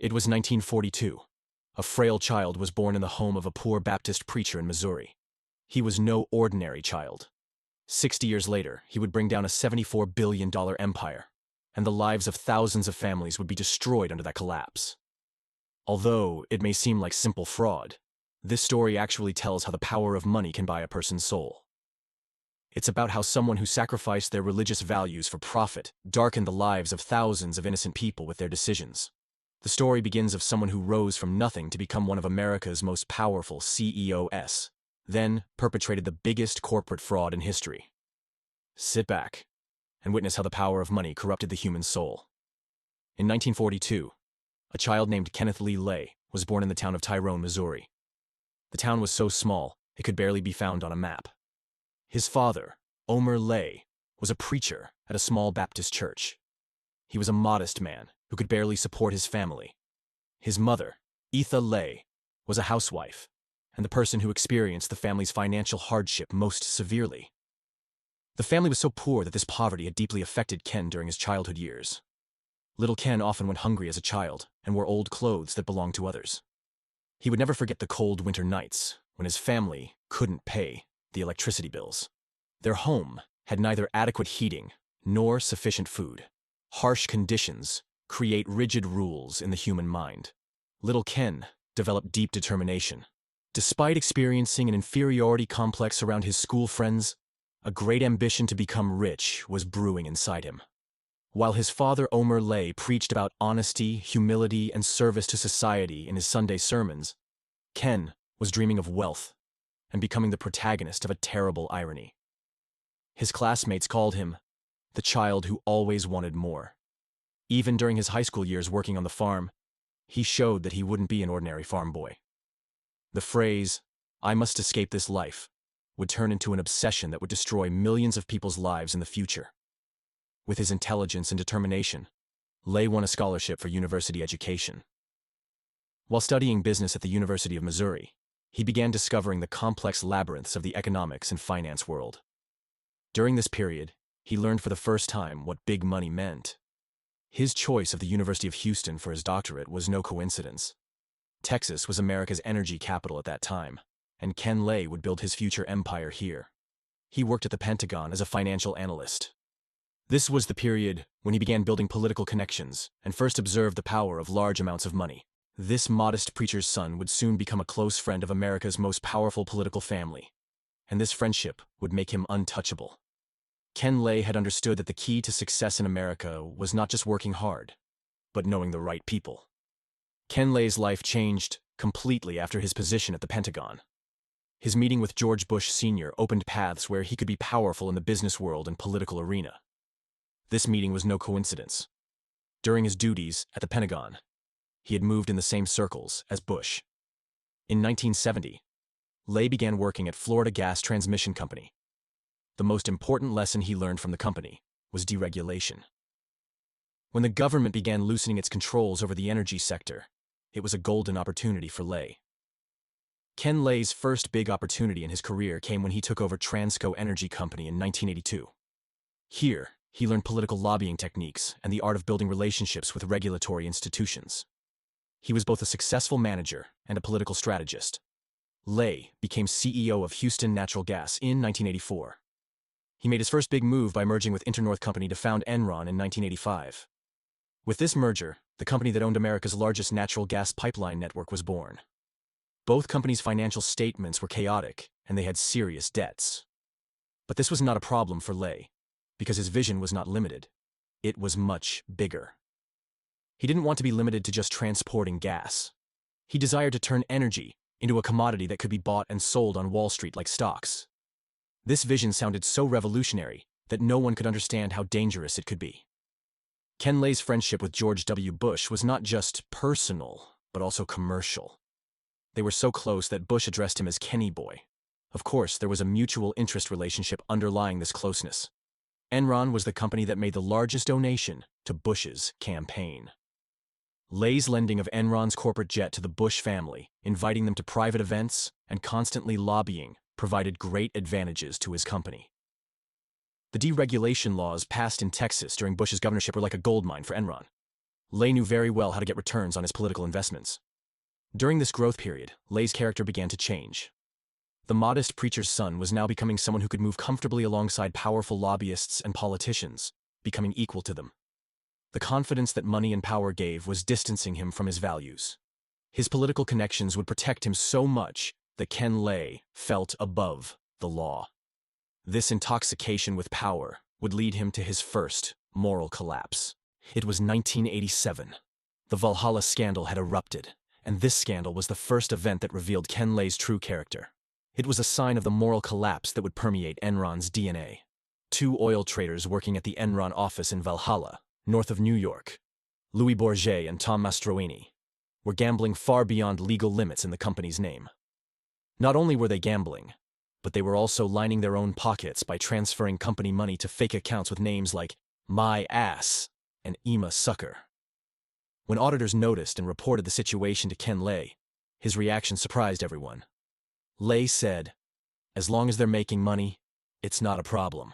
It was 1942. A frail child was born in the home of a poor Baptist preacher in Missouri. He was no ordinary child. 60 years later, he would bring down a $74 billion empire, and the lives of thousands of families would be destroyed under that collapse. Although it may seem like simple fraud, this story actually tells how the power of money can buy a person's soul. It's about how someone who sacrificed their religious values for profit darkened the lives of thousands of innocent people with their decisions. The story begins of someone who rose from nothing to become one of America's most powerful CEOs, then perpetrated the biggest corporate fraud in history. Sit back and witness how the power of money corrupted the human soul. In 1942, a child named Kenneth Lee Lay was born in the town of Tyrone, Missouri. The town was so small, it could barely be found on a map. His father, Omer Lay, was a preacher at a small Baptist church. He was a modest man who could barely support his family. His mother, Etha Lay, was a housewife and the person who experienced the family's financial hardship most severely. The family was so poor that this poverty had deeply affected Ken during his childhood years. Little Ken often went hungry as a child and wore old clothes that belonged to others. He would never forget the cold winter nights when his family couldn't pay the electricity bills. Their home had neither adequate heating nor sufficient food. Harsh conditions create rigid rules in the human mind. Little Ken developed deep determination. Despite experiencing an inferiority complex around his school friends, a great ambition to become rich was brewing inside him. While his father Omer Lay preached about honesty, humility, and service to society in his Sunday sermons, Ken was dreaming of wealth and becoming the protagonist of a terrible irony. His classmates called him the child who always wanted more. Even during his high school years working on the farm, he showed that he wouldn't be an ordinary farm boy. The phrase, "I must escape this life," would turn into an obsession that would destroy millions of people's lives in the future. With his intelligence and determination, Lay won a scholarship for university education. While studying business at the University of Missouri, he began discovering the complex labyrinths of the economics and finance world. During this period, he learned for the first time what big money meant. His choice of the University of Houston for his doctorate was no coincidence. Texas was America's energy capital at that time, and Ken Lay would build his future empire here. He worked at the Pentagon as a financial analyst. This was the period when he began building political connections and first observed the power of large amounts of money. This modest preacher's son would soon become a close friend of America's most powerful political family, and this friendship would make him untouchable. Ken Lay had understood that the key to success in America was not just working hard, but knowing the right people. Ken Lay's life changed completely after his position at the Pentagon. His meeting with George Bush Sr. opened paths where he could be powerful in the business world and political arena. This meeting was no coincidence. During his duties at the Pentagon, he had moved in the same circles as Bush. In 1970, Lay began working at Florida Gas Transmission Company. The most important lesson he learned from the company was deregulation. When the government began loosening its controls over the energy sector, it was a golden opportunity for Lay. Ken Lay's first big opportunity in his career came when he took over Transco Energy Company in 1982. Here, he learned political lobbying techniques and the art of building relationships with regulatory institutions. He was both a successful manager and a political strategist. Lay became CEO of Houston Natural Gas in 1984. He made his first big move by merging with Internorth Company to found Enron in 1985. With this merger, the company that owned America's largest natural gas pipeline network was born. Both companies' financial statements were chaotic, and they had serious debts. But this was not a problem for Lay, because his vision was not limited. It was much bigger. He didn't want to be limited to just transporting gas. He desired to turn energy into a commodity that could be bought and sold on Wall Street like stocks. This vision sounded so revolutionary that no one could understand how dangerous it could be. Ken Lay's friendship with George W. Bush was not just personal, but also commercial. They were so close that Bush addressed him as Kenny Boy. Of course, there was a mutual interest relationship underlying this closeness. Enron was the company that made the largest donation to Bush's campaign. Lay's lending of Enron's corporate jet to the Bush family, inviting them to private events, and constantly lobbying provided great advantages to his company. The deregulation laws passed in Texas during Bush's governorship were like a goldmine for Enron. Lay knew very well how to get returns on his political investments. During this growth period, Lay's character began to change. The modest preacher's son was now becoming someone who could move comfortably alongside powerful lobbyists and politicians, becoming equal to them. The confidence that money and power gave was distancing him from his values. His political connections would protect him so much that Ken Lay felt above the law. This intoxication with power would lead him to his first moral collapse. It was 1987. The Valhalla scandal had erupted, and this scandal was the first event that revealed Ken Lay's true character. It was a sign of the moral collapse that would permeate Enron's DNA. Two oil traders working at the Enron office in Valhalla, north of New York, Louis Bourget and Tom Mastroeni, were gambling far beyond legal limits in the company's name. Not only were they gambling, but they were also lining their own pockets by transferring company money to fake accounts with names like My Ass and Ema Sucker. When auditors noticed and reported the situation to Ken Lay, his reaction surprised everyone. Lay said, "As long as they're making money, it's not a problem.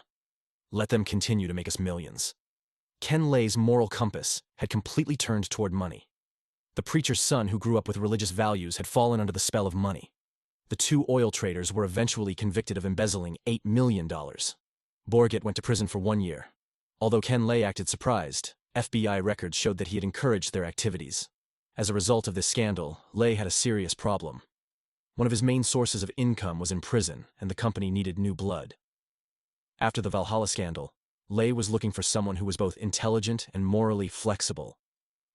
Let them continue to make us millions." Ken Lay's moral compass had completely turned toward money. The preacher's son who grew up with religious values had fallen under the spell of money. The two oil traders were eventually convicted of embezzling $8 million. Bourget went to prison for 1 year. Although Ken Lay acted surprised, FBI records showed that he had encouraged their activities. As a result of this scandal, Lay had a serious problem. One of his main sources of income was in prison, and the company needed new blood. After the Valhalla scandal, Lay was looking for someone who was both intelligent and morally flexible.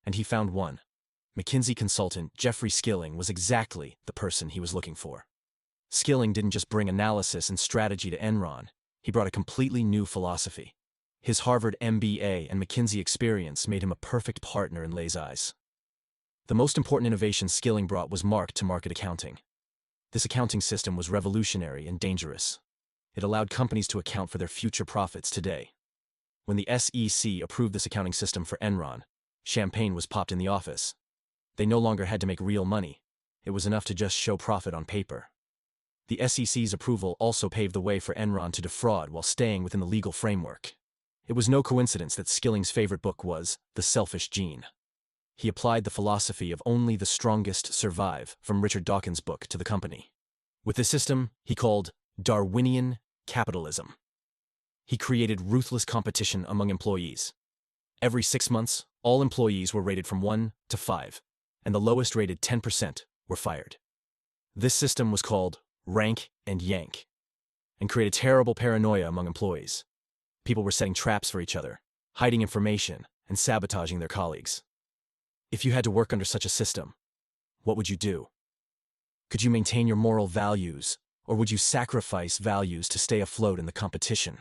And he found one. McKinsey consultant Jeffrey Skilling was exactly the person he was looking for. Skilling didn't just bring analysis and strategy to Enron, he brought a completely new philosophy. His Harvard MBA and McKinsey experience made him a perfect partner in Lay's eyes. The most important innovation Skilling brought was mark-to-market accounting. This accounting system was revolutionary and dangerous. It allowed companies to account for their future profits today. When the SEC approved this accounting system for Enron, champagne was popped in the office. They no longer had to make real money. It was enough to just show profit on paper. The SEC's approval also paved the way for Enron to defraud while staying within the legal framework. It was no coincidence that Skilling's favorite book was The Selfish Gene. He applied the philosophy of only the strongest survive from Richard Dawkins' book to the company. With this system, he called Darwinian capitalism. He created ruthless competition among employees. Every 6 months, all employees were rated from 1 to 5, and the lowest rated 10% were fired. This system was called rank and yank, and created terrible paranoia among employees. People were setting traps for each other, hiding information, and sabotaging their colleagues. If you had to work under such a system, what would you do? Could you maintain your moral values, or would you sacrifice values to stay afloat in the competition?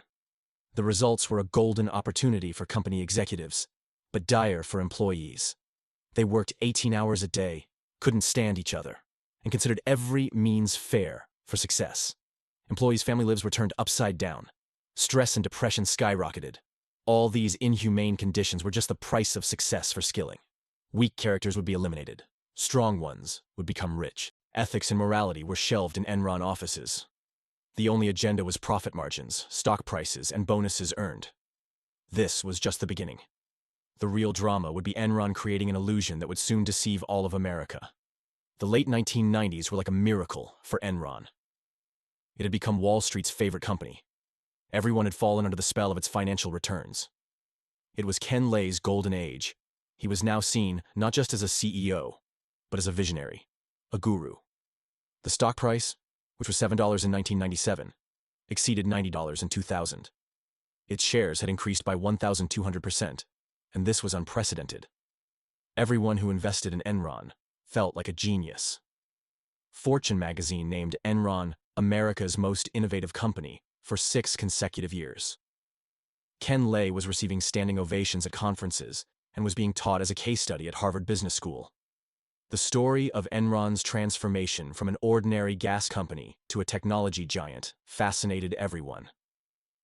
The results were a golden opportunity for company executives, but dire for employees. They worked 18 hours a day, couldn't stand each other, and considered every means fair for success. Employees' family lives were turned upside down. Stress and depression skyrocketed. All these inhumane conditions were just the price of success for Skilling. Weak characters would be eliminated. Strong ones would become rich. Ethics and morality were shelved in Enron offices. The only agenda was profit margins, stock prices, and bonuses earned. This was just the beginning. The real drama would be Enron creating an illusion that would soon deceive all of America. The late 1990s were like a miracle for Enron. It had become Wall Street's favorite company. Everyone had fallen under the spell of its financial returns. It was Ken Lay's golden age. He was now seen not just as a CEO, but as a visionary, a guru. The stock price, which was $7 in 1997, exceeded $90 in 2000. Its shares had increased by 1,200%, and this was unprecedented. Everyone who invested in Enron felt like a genius. Fortune magazine named Enron America's most innovative company for 6 consecutive years. Ken Lay was receiving standing ovations at conferences and was being taught as a case study at Harvard Business School. The story of Enron's transformation from an ordinary gas company to a technology giant fascinated everyone.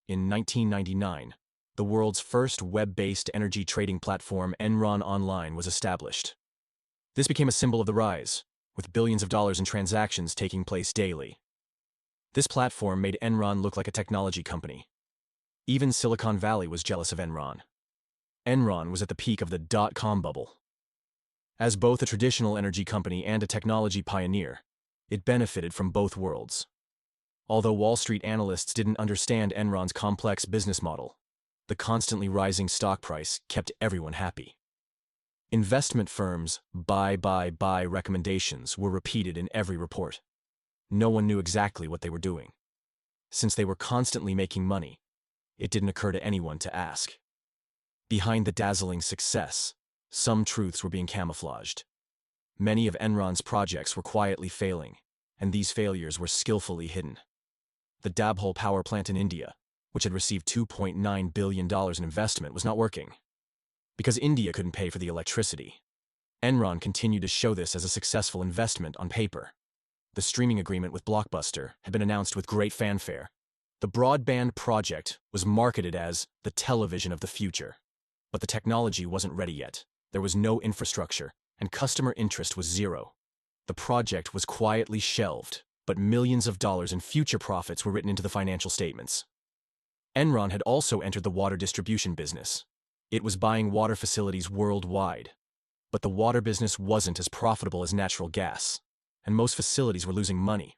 In 1999, the world's first web-based energy trading platform, Enron Online, was established. This became a symbol of the rise, with billions of dollars in transactions taking place daily. This platform made Enron look like a technology company. Even Silicon Valley was jealous of Enron. Enron was at the peak of the dot-com bubble. As both a traditional energy company and a technology pioneer, it benefited from both worlds. Although Wall Street analysts didn't understand Enron's complex business model, the constantly rising stock price kept everyone happy. Investment firms' buy recommendations were repeated in every report. No one knew exactly what they were doing. Since they were constantly making money, it didn't occur to anyone to ask. Behind the dazzling success, some truths were being camouflaged. Many of Enron's projects were quietly failing, and these failures were skillfully hidden. The Dabhol power plant in India, which had received $2.9 billion in investment, was not working. Because India couldn't pay for the electricity, Enron continued to show this as a successful investment on paper. The streaming agreement with Blockbuster had been announced with great fanfare. The broadband project was marketed as the television of the future. But the technology wasn't ready yet. There was no infrastructure, and customer interest was zero. The project was quietly shelved, but millions of dollars in future profits were written into the financial statements. Enron had also entered the water distribution business. It was buying water facilities worldwide. But the water business wasn't as profitable as natural gas, and most facilities were losing money.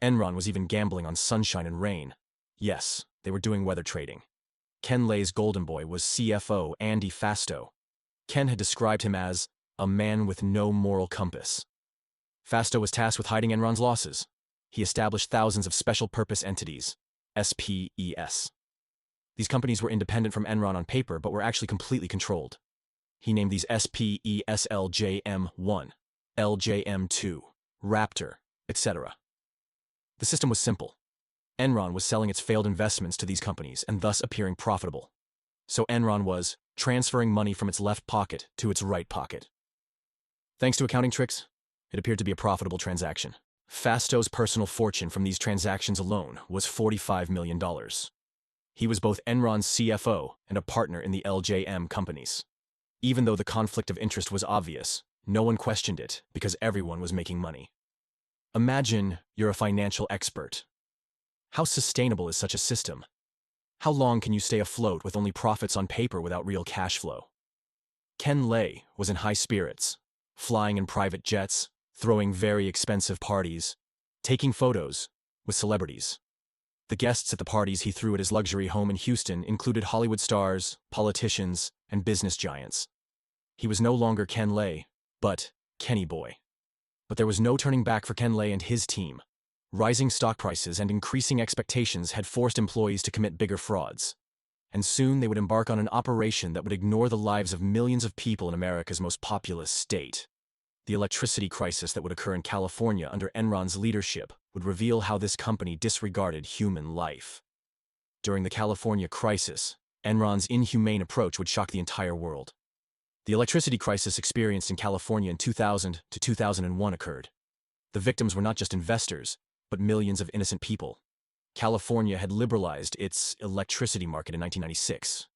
Enron was even gambling on sunshine and rain. Yes, they were doing weather trading. Ken Lay's golden boy was CFO Andy Fastow. Ken had described him as a man with no moral compass. Fastow was tasked with hiding Enron's losses. He established thousands of special-purpose entities, SPEs. These companies were independent from Enron on paper, but were actually completely controlled. He named these SPEs LJM1, LJM2, Raptor, etc. The system was simple. Enron was selling its failed investments to these companies and thus appearing profitable. So Enron was transferring money from its left pocket to its right pocket. Thanks to accounting tricks, it appeared to be a profitable transaction. Fastow's personal fortune from these transactions alone was $45 million. He was both Enron's CFO and a partner in the LJM companies. Even though the conflict of interest was obvious, no one questioned it because everyone was making money. Imagine you're a financial expert. How sustainable is such a system? How long can you stay afloat with only profits on paper without real cash flow? Ken Lay was in high spirits, flying in private jets, throwing very expensive parties, taking photos with celebrities. The guests at the parties he threw at his luxury home in Houston included Hollywood stars, politicians, and business giants. He was no longer Ken Lay, but Kenny Boy. But there was no turning back for Ken Lay and his team. Rising stock prices and increasing expectations had forced employees to commit bigger frauds. And soon they would embark on an operation that would ignore the lives of millions of people in America's most populous state. The electricity crisis that would occur in California under Enron's leadership would reveal how this company disregarded human life. During the California crisis, Enron's inhumane approach would shock the entire world. The electricity crisis experienced in California in 2000 to 2001 occurred. The victims were not just investors, but millions of innocent people. California had liberalized its electricity market in 1996.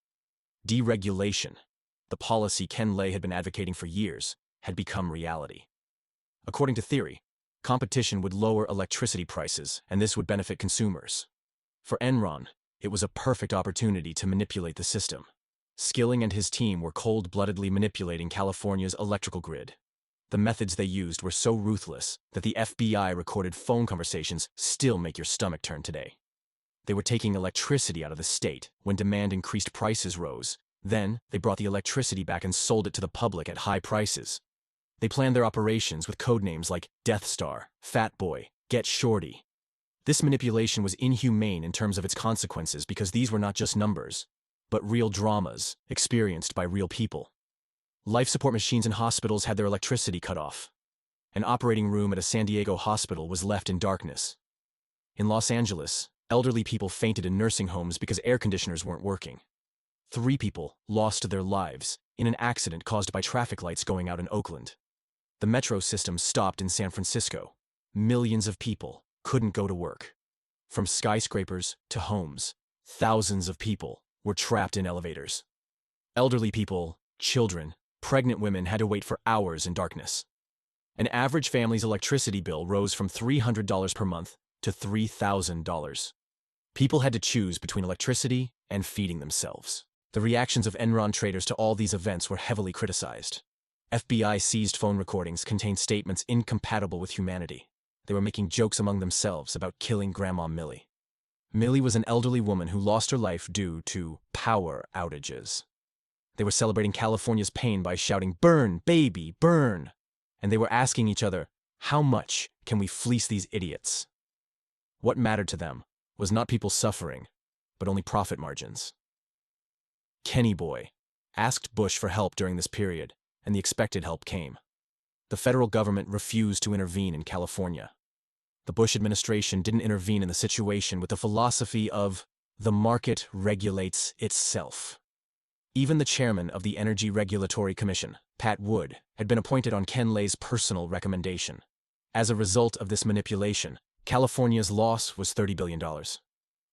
Deregulation, the policy Ken Lay had been advocating for years, had become reality. According to theory, competition would lower electricity prices, and this would benefit consumers. For Enron, it was a perfect opportunity to manipulate the system. Skilling and his team were cold-bloodedly manipulating California's electrical grid. The methods they used were so ruthless that the FBI recorded phone conversations still make your stomach turn today. They were taking electricity out of the state when demand increased, prices rose. Then, they brought the electricity back and sold it to the public at high prices. They planned their operations with code names like Death Star, Fat Boy, Get Shorty. This manipulation was inhumane in terms of its consequences because these were not just numbers, but real dramas experienced by real people. Life support machines in hospitals had their electricity cut off. An operating room at a San Diego hospital was left in darkness. In Los Angeles, elderly people fainted in nursing homes because air conditioners weren't working. 3 people lost their lives in an accident caused by traffic lights going out in Oakland. The metro system stopped in San Francisco. Millions of people couldn't go to work. From skyscrapers to homes, thousands of people were trapped in elevators. Elderly people, children, pregnant women had to wait for hours in darkness. An average family's electricity bill rose from $300 per month to $3,000. People had to choose between electricity and feeding themselves. The reactions of Enron traders to all these events were heavily criticized. FBI seized phone recordings contained statements incompatible with humanity. They were making jokes among themselves about killing Grandma Millie. Millie was an elderly woman who lost her life due to power outages. They were celebrating California's pain by shouting, "Burn, baby, burn!" And they were asking each other, how much can we fleece these idiots? What mattered to them was not people suffering, but only profit margins. Kenny Boy asked Bush for help during this period, and the expected help came. The federal government refused to intervene in California. The Bush administration didn't intervene in the situation with the philosophy of the market regulates itself. Even the chairman of the Energy Regulatory Commission, Pat Wood, had been appointed on Ken Lay's personal recommendation. As a result of this manipulation, California's loss was $30 billion.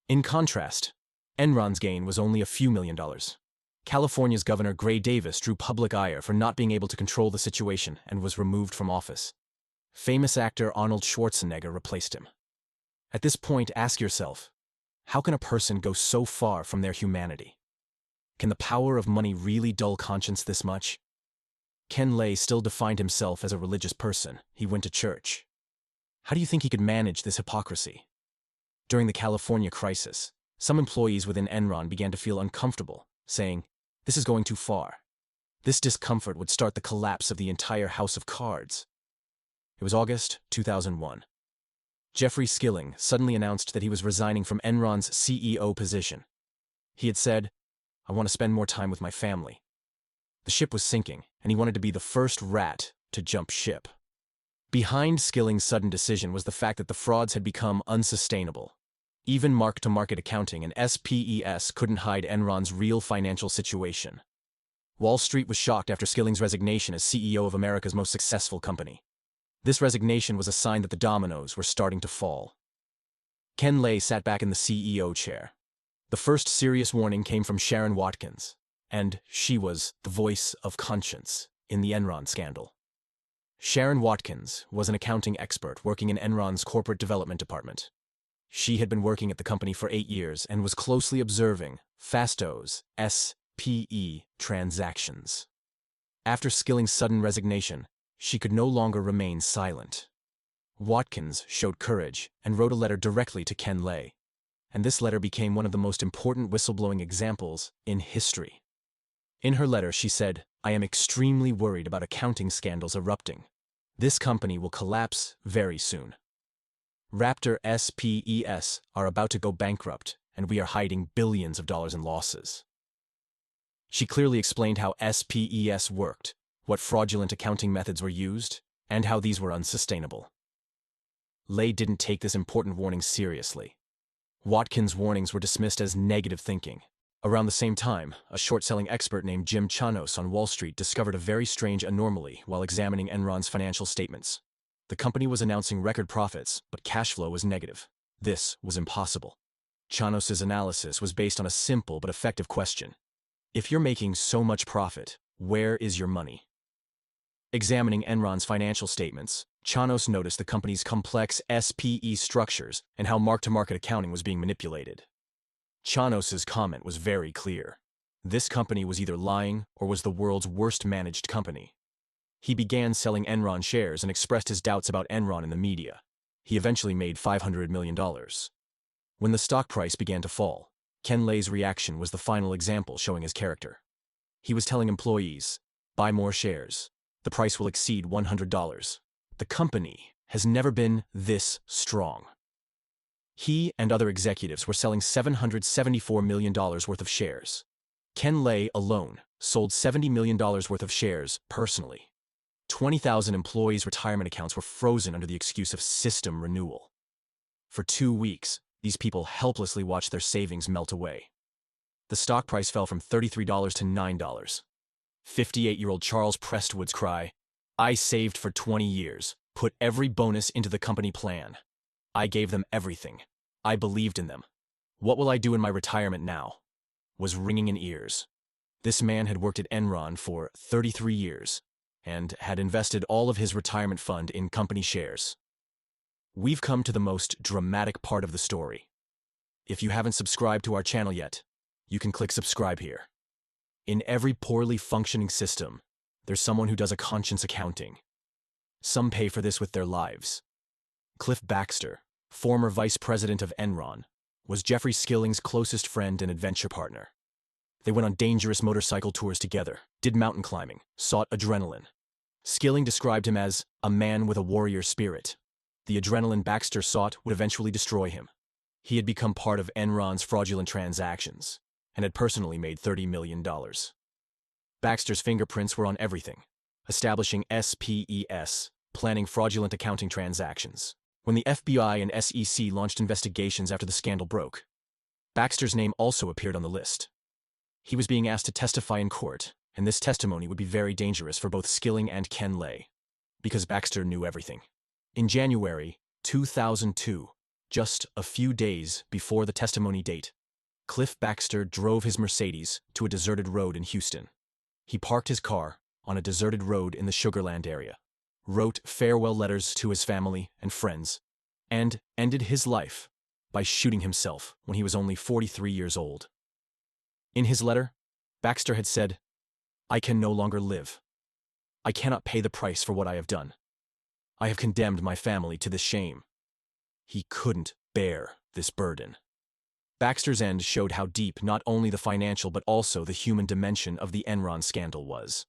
In contrast, Enron's gain was only a few $1,000,000. California's Governor Gray Davis drew public ire for not being able to control the situation and was removed from office. Famous actor Arnold Schwarzenegger replaced him. At this point, ask yourself, how can a person go so far from their humanity? Can the power of money really dull conscience this much? Ken Lay still defined himself as a religious person. He went to church. How do you think he could manage this hypocrisy? During the California crisis, some employees within Enron began to feel uncomfortable, saying, "This is going too far." This discomfort would start the collapse of the entire house of cards. It was August 2001. Jeffrey Skilling suddenly announced that he was resigning from Enron's CEO position. He had said, "I want to spend more time with my family." The ship was sinking, and he wanted to be the first rat to jump ship. Behind Skilling's sudden decision was the fact that the frauds had become unsustainable. Even mark-to-market accounting and SPEs couldn't hide Enron's real financial situation. Wall Street was shocked after Skilling's resignation as CEO of America's most successful company. This resignation was a sign that the dominoes were starting to fall. Ken Lay sat back in the CEO chair. The first serious warning came from Sharon Watkins, and she was the voice of conscience in the Enron scandal. Sharon Watkins was an accounting expert working in Enron's corporate development department. She had been working at the company for 8 years and was closely observing Fastow's SPE transactions. After Skilling's sudden resignation, she could no longer remain silent. Watkins showed courage and wrote a letter directly to Ken Lay, and this letter became one of the most important whistleblowing examples in history. In her letter, she said, "I am extremely worried about accounting scandals erupting. This company will collapse very soon. Raptor SPEs are about to go bankrupt, and we are hiding billions of dollars in losses." She clearly explained how SPEs worked, what fraudulent accounting methods were used, and how these were unsustainable. Lay didn't take this important warning seriously. Watkins' warnings were dismissed as negative thinking. Around the same time, a short-selling expert named Jim Chanos on Wall Street discovered a very strange anomaly while examining Enron's financial statements. The company was announcing record profits, but cash flow was negative. This was impossible. Chanos' analysis was based on a simple but effective question. If you're making so much profit, where is your money? Examining Enron's financial statements, Chanos noticed the company's complex SPE structures and how mark-to-market accounting was being manipulated. Chanos' comment was very clear. This company was either lying or was the world's worst managed company. He began selling Enron shares and expressed his doubts about Enron in the media. He eventually made $500 million. When the stock price began to fall, Ken Lay's reaction was the final example showing his character. He was telling employees, "Buy more shares. The price will exceed $100. The company has never been this strong." He and other executives were selling $774 million worth of shares. Ken Lay alone sold $70 million worth of shares personally. 20,000 employees' retirement accounts were frozen under the excuse of system renewal. For 2 weeks, these people helplessly watched their savings melt away. The stock price fell from $33 to $9. 58-year-old Charles Prestwood's cry, "I saved for 20 years, put every bonus into the company plan. I gave them everything. I believed in them. What will I do in my retirement now?" was ringing in ears. This man had worked at Enron for 33 years and had invested all of his retirement fund in company shares. We've come to the most dramatic part of the story. If you haven't subscribed to our channel yet, you can click subscribe here. In every poorly functioning system, there's someone who does a conscience accounting. Some pay for this with their lives. Cliff Baxter, former vice president of Enron, was Jeffrey Skilling's closest friend and adventure partner. They went on dangerous motorcycle tours together, did mountain climbing, sought adrenaline. Skilling described him as a man with a warrior spirit. The adrenaline Baxter sought would eventually destroy him. He had become part of Enron's fraudulent transactions and had personally made $30 million. Baxter's fingerprints were on everything, establishing SPEs, planning fraudulent accounting transactions. When the FBI and SEC launched investigations after the scandal broke, Baxter's name also appeared on the list. He was being asked to testify in court, and this testimony would be very dangerous for both Skilling and Ken Lay, because Baxter knew everything. In January 2002, just a few days before the testimony date, Cliff Baxter drove his Mercedes to a deserted road in Houston. He parked his car on a deserted road in the Sugarland area, wrote farewell letters to his family and friends, and ended his life by shooting himself when he was only 43 years old. In his letter, Baxter had said, "I can no longer live. I cannot pay the price for what I have done. I have condemned my family to this shame." He couldn't bear this burden. Baxter's end showed how deep not only the financial but also the human dimension of the Enron scandal was.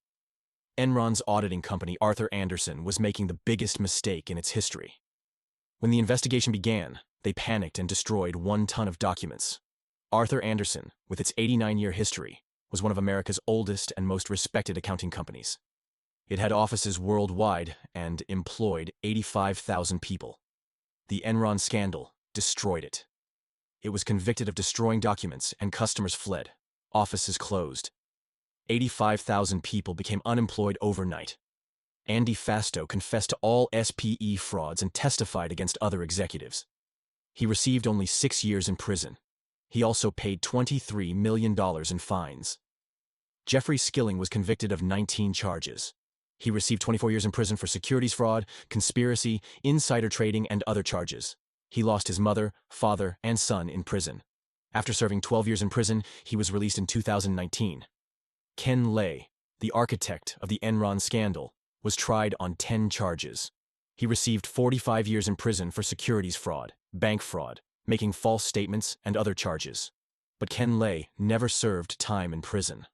Enron's auditing company, Arthur Andersen, was making the biggest mistake in its history. When the investigation began, they panicked and destroyed 1 ton of documents. Arthur Andersen, with its 89-year history, was one of America's oldest and most respected accounting companies. It had offices worldwide and employed 85,000 people. The Enron scandal destroyed it. It was convicted of destroying documents, and customers fled. Offices closed. 85,000 people became unemployed overnight. Andy Fastow confessed to all SPE frauds and testified against other executives. He received only 6 years in prison. He also paid $23 million in fines. Jeffrey Skilling was convicted of 19 charges. He received 24 years in prison for securities fraud, conspiracy, insider trading, and other charges. He lost his mother, father, and son in prison. After serving 12 years in prison, he was released in 2019. Ken Lay, the architect of the Enron scandal, was tried on 10 charges. He received 45 years in prison for securities fraud, bank fraud, making false statements, and other charges. But Ken Lay never served time in prison.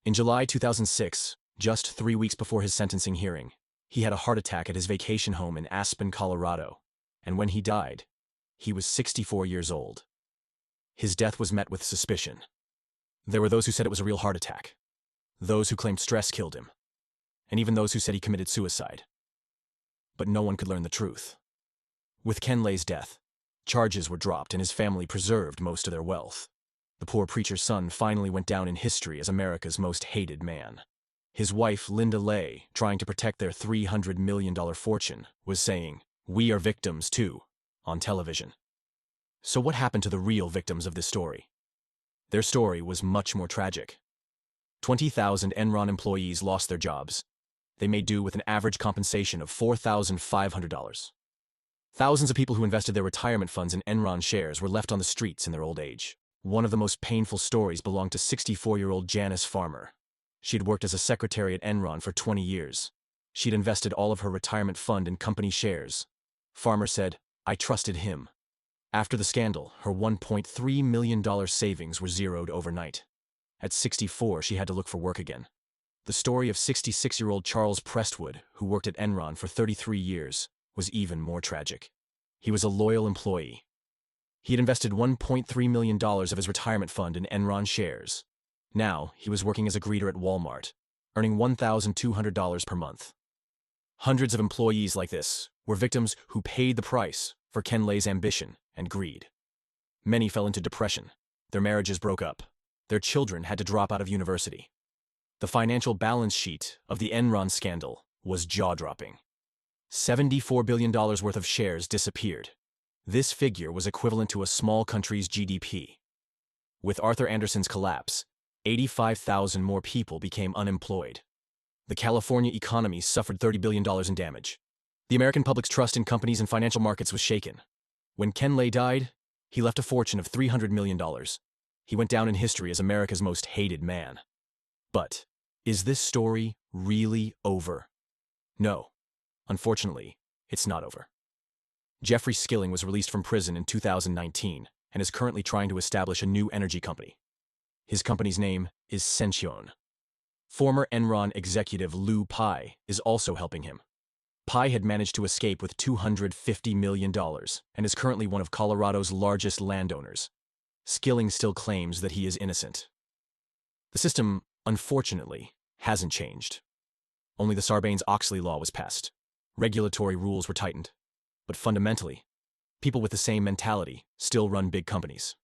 In July 2006, just 3 weeks before his sentencing hearing, he had a heart attack at his vacation home in Aspen, Colorado, and when he died, he was 64 years old. His death was met with suspicion. There were those who said it was a real heart attack, those who claimed stress killed him, and even those who said he committed suicide. But no one could learn the truth. With Ken Lay's death, charges were dropped and his family preserved most of their wealth. The poor preacher's son finally went down in history as America's most hated man. His wife, Linda Lay, trying to protect their $300 million fortune, was saying, "We are victims too," on television. So what happened to the real victims of this story? Their story was much more tragic. 20,000 Enron employees lost their jobs. They made do with an average compensation of $4,500. Thousands of people who invested their retirement funds in Enron shares were left on the streets in their old age. One of the most painful stories belonged to 64-year-old Janice Farmer. She had worked as a secretary at Enron for 20 years. She'd invested all of her retirement fund in company shares. Farmer said, "I trusted him." After the scandal, her $1.3 million savings were zeroed overnight. At 64, she had to look for work again. The story of 66-year-old Charles Prestwood, who worked at Enron for 33 years, was even more tragic. He was a loyal employee. He had invested $1.3 million of his retirement fund in Enron shares. Now, he was working as a greeter at Walmart, earning $1,200 per month. Hundreds of employees like this were victims who paid the price for Ken Lay's ambition and greed. Many fell into depression. Their marriages broke up. Their children had to drop out of university. The financial balance sheet of the Enron scandal was jaw-dropping. $74 billion worth of shares disappeared. This figure was equivalent to a small country's GDP. With Arthur Andersen's collapse, 85,000 more people became unemployed. The California economy suffered $30 billion in damage. The American public's trust in companies and financial markets was shaken. When Ken Lay died, he left a fortune of $300 million. He went down in history as America's most hated man. But is this story really over? No. Unfortunately, it's not over. Jeffrey Skilling was released from prison in 2019 and is currently trying to establish a new energy company. His company's name is Sention. Former Enron executive Lou Pai is also helping him. Pai had managed to escape with $250 million and is currently one of Colorado's largest landowners. Skilling still claims that he is innocent. The system, unfortunately, hasn't changed. Only the Sarbanes-Oxley law was passed. Regulatory rules were tightened. But fundamentally, people with the same mentality still run big companies.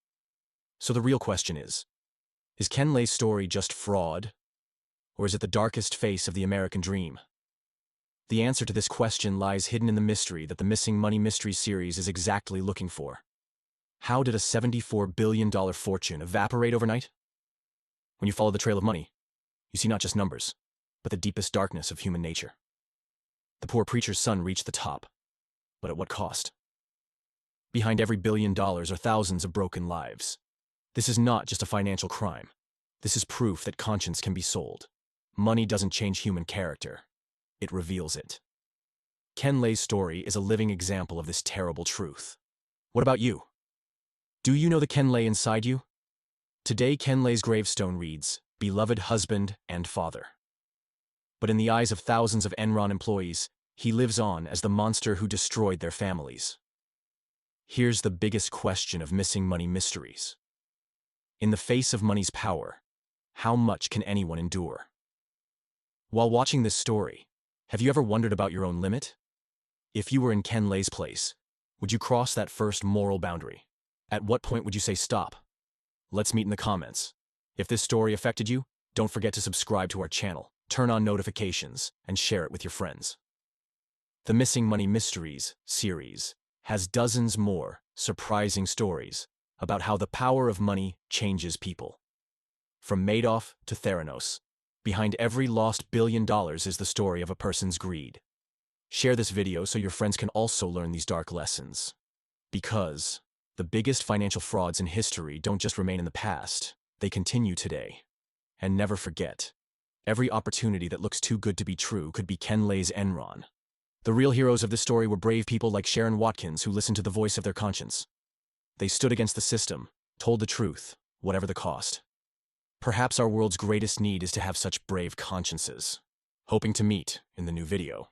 So the real question is Ken Lay's story just fraud? Or is it the darkest face of the American dream? The answer to this question lies hidden in the mystery that the Missing Money Mysteries series is exactly looking for. How did a $74 billion fortune evaporate overnight? When you follow the trail of money, you see not just numbers, but the deepest darkness of human nature. The poor preacher's son reached the top, but at what cost? Behind every $1 billion are thousands of broken lives. This is not just a financial crime. This is proof that conscience can be sold. Money doesn't change human character. It reveals it. Ken Lay's story is a living example of this terrible truth. What about you? Do you know the Ken Lay inside you? Today, Ken Lay's gravestone reads, "Beloved husband and father." But in the eyes of thousands of Enron employees, he lives on as the monster who destroyed their families. Here's the biggest question of Missing Money Mysteries. In the face of money's power, how much can anyone endure? While watching this story, have you ever wondered about your own limit? If you were in Ken Lay's place, would you cross that first moral boundary? At what point would you say stop? Let's meet in the comments. If this story affected you, don't forget to subscribe to our channel, turn on notifications, and share it with your friends. The Missing Money Mysteries series has dozens more surprising stories about how the power of money changes people. From Madoff to Theranos, behind every lost $1 billion is the story of a person's greed. Share this video so your friends can also learn these dark lessons. Because the biggest financial frauds in history don't just remain in the past, they continue today. And never forget, every opportunity that looks too good to be true could be Ken Lay's Enron. The real heroes of this story were brave people like Sharon Watkins who listened to the voice of their conscience. They stood against the system, told the truth, whatever the cost. Perhaps our world's greatest need is to have such brave consciences. Hoping to meet in the new video.